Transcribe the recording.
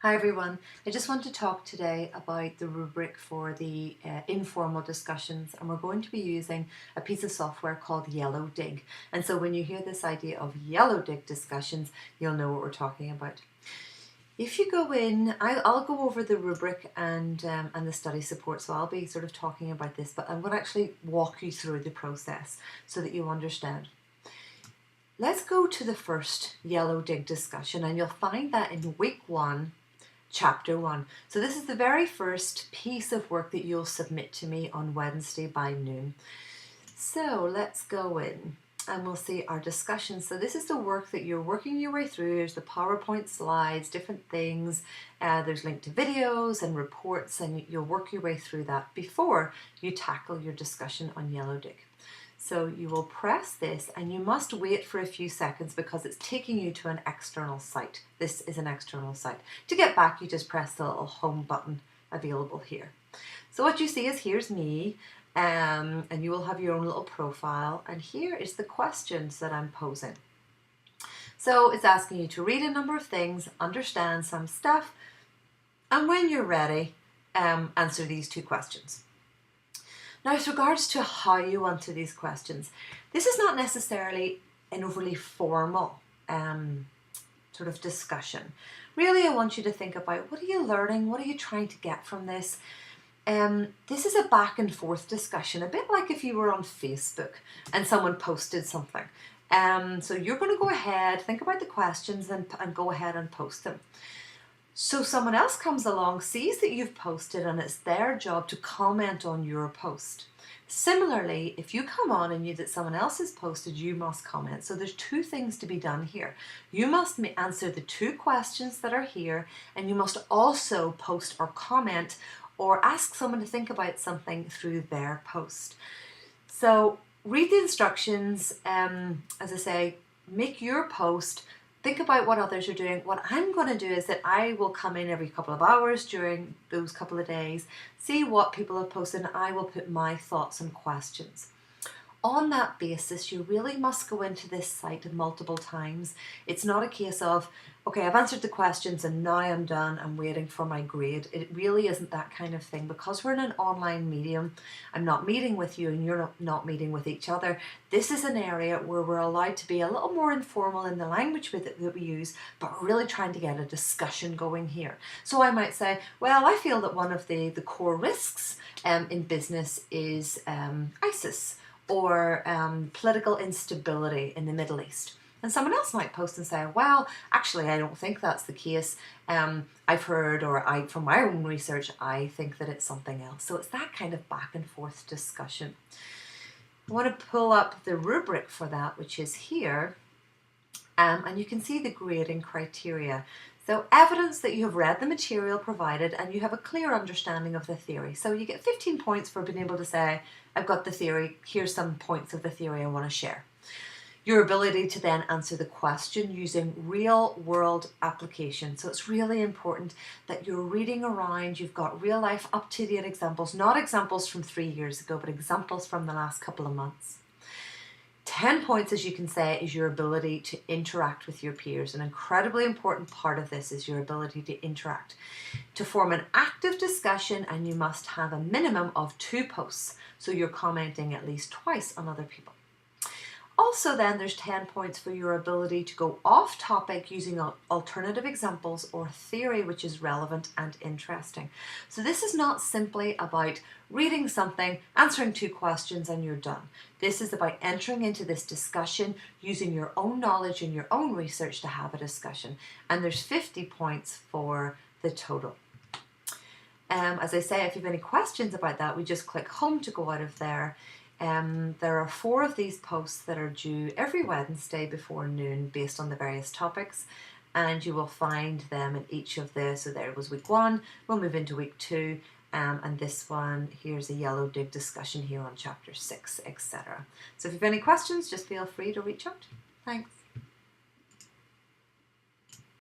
Hi everyone, I just want to talk today about the rubric for the informal discussions, and we're going to be using a piece of software called Yellowdig. And so when you hear this idea of Yellowdig discussions, you'll know what we're talking about. If you go in, I'll go over the rubric and the study support, so I'll be sort of talking about this, but I'm going to actually walk you through the process so that you understand. Let's go to the first Yellowdig discussion, and you'll find that in week 1, Chapter 1. So this is the very first piece of work that you'll submit to me on Wednesday by noon. So let's go in and we'll see our discussion. So this is the work that you're working your way through. There's the PowerPoint slides, different things. There's linked to videos and reports, and you'll work your way through that before you tackle your discussion on Yellowdig. So you will press this, and you must wait for a few seconds because it's taking you to an external site. This is an external site. To get back, you just press the little home button available here. So what you see is here's me, and you will have your own little profile, and here is the questions that I'm posing. So it's asking you to read a number of things, understand some stuff, and when you're ready, answer these 2 questions. Now, with regards to how you answer these questions, this is not necessarily an overly formal sort of discussion. Really, I want you to think about, what are you learning? What are you trying to get from this? This is a back and forth discussion, a bit like if you were on Facebook and someone posted something. So you're going to go ahead, think about the questions and go ahead and post them. So someone else comes along, sees that you've posted, and it's their job to comment on your post. Similarly, if you come on and that someone else has posted, you must comment. So there's 2 things to be done here. You must answer the 2 questions that are here, and you must also post or comment or ask someone to think about something through their post. So read the instructions, as I say, make your post. Think about what others are doing. What I'm going to do is that I will come in every couple of hours during those couple of days, see what people have posted, and I will put my thoughts and questions. On that basis, you really must go into this site multiple times. It's not a case of, okay, I've answered the questions and now I'm done, I'm waiting for my grade. It really isn't that kind of thing. Because we're in an online medium, I'm not meeting with you and you're not meeting with each other. This is an area where we're allowed to be a little more informal in the language that we use, but really trying to get a discussion going here. So I might say, well, I feel that one of the core risks in business is ISIS, or political instability in the Middle East. And someone else might post and say, well, actually, I don't think that's the case. I've heard, or from my own research, I think that it's something else. So it's that kind of back and forth discussion. I want to pull up the rubric for that, which is here. And you can see the grading criteria. So evidence that you have read the material provided and you have a clear understanding of the theory. So you get 15 points for being able to say, I've got the theory, here's some points of the theory I want to share. Your ability to then answer the question using real world application. So it's really important that you're reading around, you've got real life up-to-date examples, not examples from 3 years ago, but examples from the last couple of months. 10 points, as you can say, is your ability to interact with your peers. An incredibly important part of this is your ability to interact, to form an active discussion, and you must have a minimum of 2 posts, so you're commenting at least twice on other people. Also then, there's 10 points for your ability to go off topic using alternative examples or theory which is relevant and interesting. So this is not simply about reading something, answering 2 questions and you're done. This is about entering into this discussion using your own knowledge and your own research to have a discussion. And there's 50 points for the total. As I say, if you have any questions about that, we just click home to go out of there. There are 4 of these posts that are due every Wednesday before noon based on the various topics, and you will find them in each of the, so there was week 1, we'll move into week 2, and this one, here's a Yellowdig discussion here on chapter 6, etc. So if you have any questions, just feel free to reach out. Thanks.